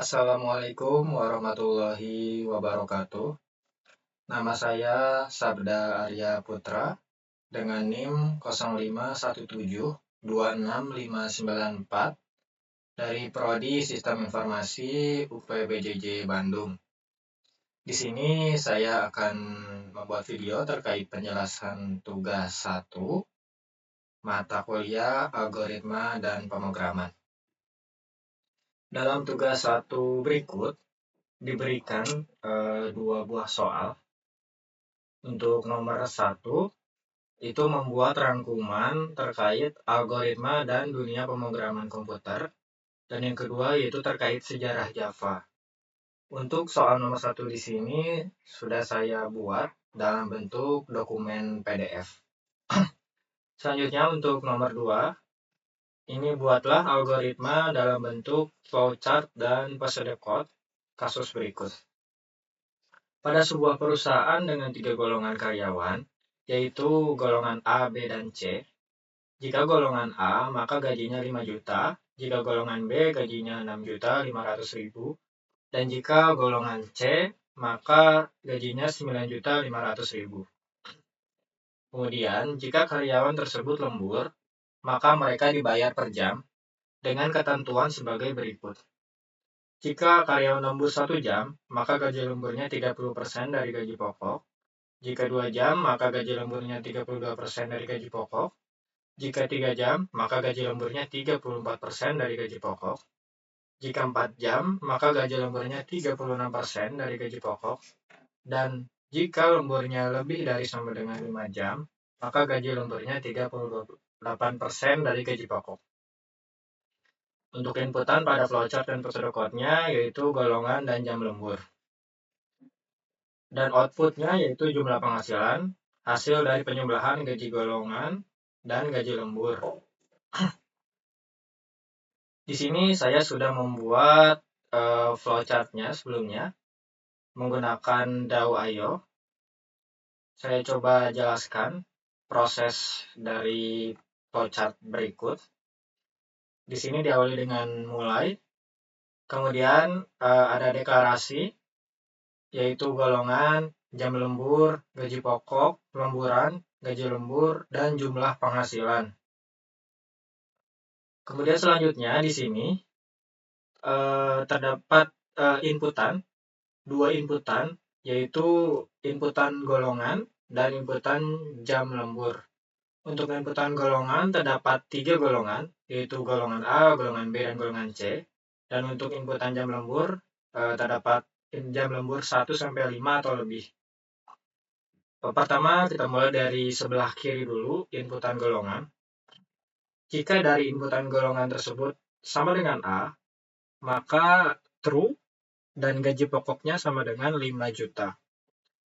Assalamualaikum warahmatullahi wabarakatuh. Nama saya Sabda Arya Putra dengan NIM 051726594 dari Prodi Sistem Informasi UPBJJ Bandung. Di sini saya akan membuat video terkait penjelasan tugas 1 mata kuliah algoritma dan pemrograman. Dalam tugas 1 berikut diberikan 2 buah soal. Untuk nomor 1 itu membuat rangkuman terkait algoritma dan dunia pemrograman komputer. Dan yang kedua yaitu terkait sejarah Java. Untuk soal nomor 1 di sini sudah saya buat dalam bentuk dokumen PDF. Selanjutnya untuk nomor 2, ini buatlah algoritma dalam bentuk flowchart dan pseudocode kasus berikut. Pada sebuah perusahaan dengan 3 golongan karyawan, yaitu golongan A, B, dan C. Jika golongan A, maka gajinya 5 juta, jika golongan B, gajinya 6.500.000, dan jika golongan C, maka gajinya 9.500.000. Kemudian, jika karyawan tersebut lembur, maka mereka dibayar per jam dengan ketentuan sebagai berikut. Jika karyawan lembur 1 jam, maka gaji lemburnya 30% dari gaji pokok. Jika 2 jam, maka gaji lemburnya 32% dari gaji pokok. Jika 3 jam, maka gaji lemburnya 34% dari gaji pokok. Jika 4 jam, maka gaji lemburnya 36% dari gaji pokok. Dan jika lemburnya lebih dari sama dengan 5 jam, maka gaji lemburnya 38% dari gaji pokok. Untuk inputan pada flowchart dan pseudocode-nya yaitu golongan dan jam lembur. Dan outputnya yaitu jumlah penghasilan, hasil dari penjumlahan gaji golongan dan gaji lembur. Di sini saya sudah membuat flowchart-nya sebelumnya menggunakan DAO.io. Saya coba jelaskan proses dari flowchart berikut. Di sini diawali dengan mulai, kemudian ada deklarasi, yaitu golongan, jam lembur, gaji pokok, lemburan, gaji lembur, dan jumlah penghasilan. Kemudian selanjutnya di sini terdapat inputan, 2 inputan, yaitu inputan golongan dan inputan jam lembur. Untuk inputan golongan terdapat 3 golongan, yaitu golongan A, golongan B, dan golongan C. Dan untuk inputan jam lembur terdapat jam lembur 1-5 atau lebih. Pertama kita mulai dari sebelah kiri dulu, inputan golongan. Jika dari inputan golongan tersebut sama dengan A, maka true dan gaji pokoknya sama dengan 5 juta.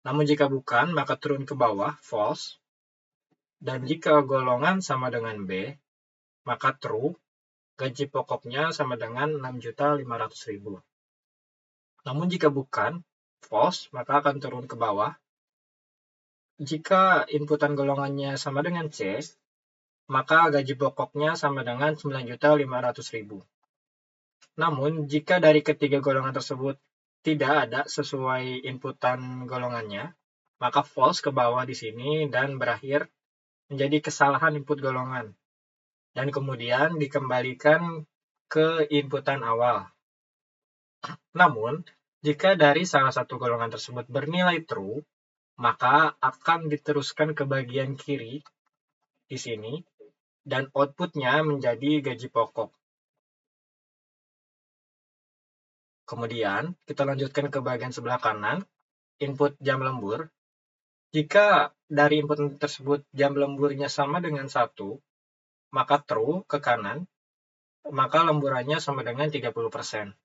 Namun jika bukan, maka turun ke bawah, false. Dan jika golongan sama dengan B, maka true, gaji pokoknya sama dengan 6.500.000. Namun jika bukan, false, maka akan turun ke bawah. Jika inputan golongannya sama dengan C, maka gaji pokoknya sama dengan 9.500.000. Namun, jika dari ketiga golongan tersebut tidak ada sesuai inputan golongannya, maka false ke bawah di sini dan berakhir menjadi kesalahan input golongan. Dan kemudian dikembalikan ke inputan awal. Namun, jika dari salah satu golongan tersebut bernilai true, maka akan diteruskan ke bagian kiri di sini, dan outputnya menjadi gaji pokok. Kemudian, kita lanjutkan ke bagian sebelah kanan, input jam lembur. Jika dari input tersebut jam lemburnya sama dengan 1, maka true ke kanan, maka lemburannya sama dengan 30%.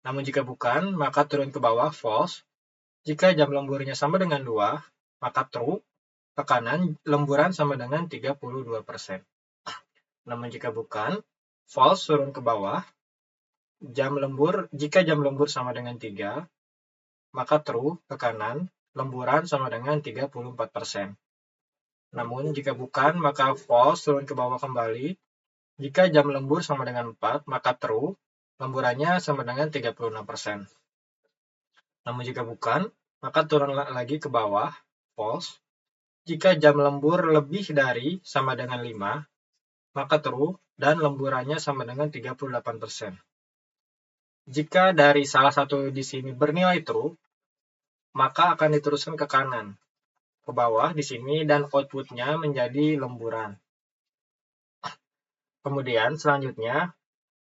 Namun jika bukan, maka turun ke bawah, false. Jika jam lemburnya sama dengan 2, maka true ke kanan, lemburan sama dengan 32%. Namun jika bukan, false turun ke bawah. Jika jam lembur sama dengan 3, maka true ke kanan, lemburan sama dengan 34%. Namun jika bukan, maka false turun ke bawah kembali. Jika jam lembur sama dengan 4, maka true, lemburannya sama dengan 36%. Namun jika bukan, maka turun lagi ke bawah, false. Jika jam lembur lebih dari sama dengan 5, maka true, dan lemburannya sama dengan 38%. Jika dari salah satu di sini bernilai true, maka akan diteruskan ke kanan, ke bawah di sini, dan outputnya menjadi lemburan. Kemudian selanjutnya,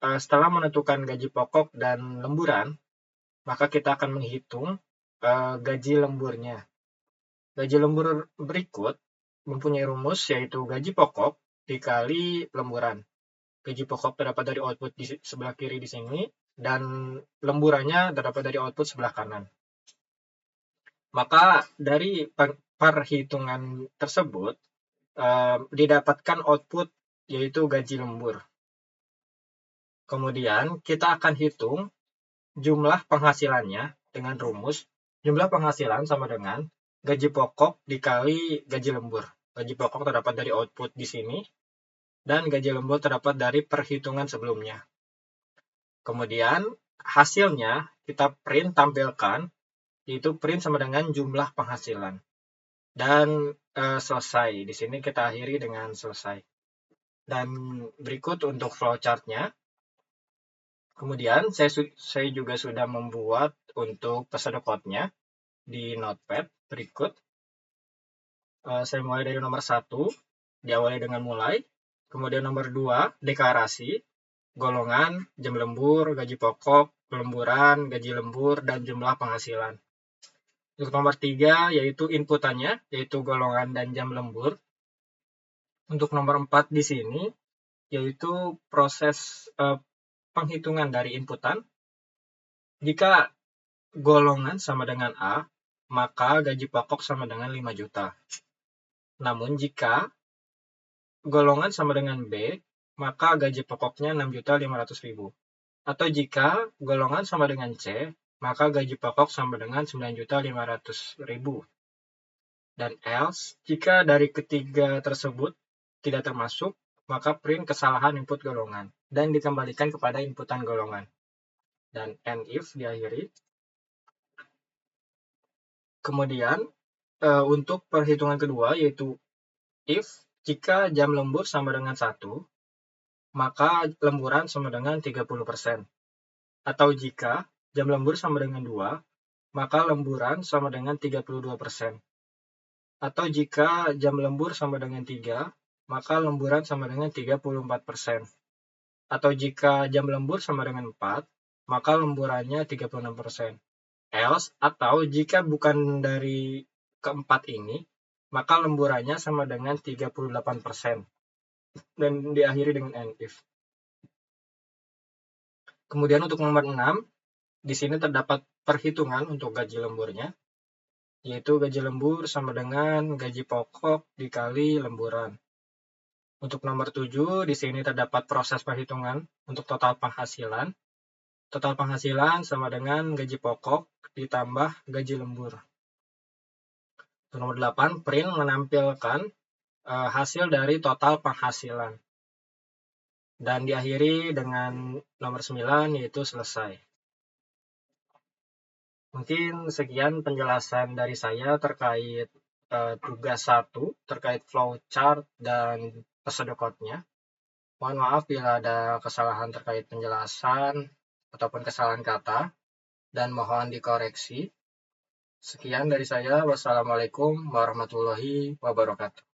setelah menentukan gaji pokok dan lemburan, maka kita akan menghitung gaji lemburnya. Gaji lembur berikut mempunyai rumus, yaitu gaji pokok dikali lemburan. Gaji pokok terdapat dari output di sebelah kiri di sini, dan lemburannya terdapat dari output sebelah kanan. Maka dari perhitungan tersebut didapatkan output, yaitu gaji lembur. Kemudian kita akan hitung jumlah penghasilannya dengan rumus jumlah penghasilan sama dengan gaji pokok dikali gaji lembur. Gaji pokok terdapat dari output di sini, dan gaji lembur terdapat dari perhitungan sebelumnya. Kemudian hasilnya kita print tampilkan, yaitu print sama dengan jumlah penghasilan. Dan selesai. Di sini kita akhiri dengan selesai. Dan berikut untuk flowchart-nya. Kemudian saya juga sudah membuat untuk episode code-nya di Notepad berikut. Saya mulai dari nomor 1, diawali dengan mulai. Kemudian nomor 2, deklarasi, golongan, jam lembur, gaji pokok, lemburan, gaji lembur, dan jumlah penghasilan. Untuk nomor 3, yaitu inputannya, yaitu golongan dan jam lembur. Untuk nomor 4 di sini, yaitu proses penghitungan dari inputan. Jika golongan sama dengan A, maka gaji pokok sama dengan 5 juta. Namun jika golongan sama dengan B, maka gaji pokoknya 6.500.000. Atau jika golongan sama dengan C, maka gaji pokok sama dengan 9.500.000. Dan else, jika dari ketiga tersebut tidak termasuk, maka print kesalahan input golongan dan dikembalikan kepada inputan golongan. Dan end if diakhiri. Kemudian untuk perhitungan kedua, yaitu if jika jam lembur sama dengan 1, maka lemburan sama dengan 30%. Atau jika jam lembur sama dengan 2, maka lemburan sama dengan 32%. Atau jika jam lembur sama dengan 3, maka lemburan sama dengan 34%. Atau jika jam lembur sama dengan 4, maka lemburannya 36%. Else, atau jika bukan dari keempat ini, maka lemburannya sama dengan 38%. Dan diakhiri dengan end if. Kemudian untuk nomor 6, di sini terdapat perhitungan untuk gaji lemburnya, yaitu gaji lembur sama dengan gaji pokok dikali lemburan. Untuk nomor 7, di sini terdapat proses perhitungan untuk total penghasilan. Total penghasilan sama dengan gaji pokok ditambah gaji lembur. Untuk nomor 8, print menampilkan hasil dari total penghasilan. Dan diakhiri dengan nomor 9, yaitu selesai. Mungkin sekian penjelasan dari saya terkait tugas 1, terkait flowchart dan episode code-nya. Mohon maaf bila ada kesalahan terkait penjelasan ataupun kesalahan kata, dan mohon dikoreksi. Sekian dari saya. Wassalamualaikum warahmatullahi wabarakatuh.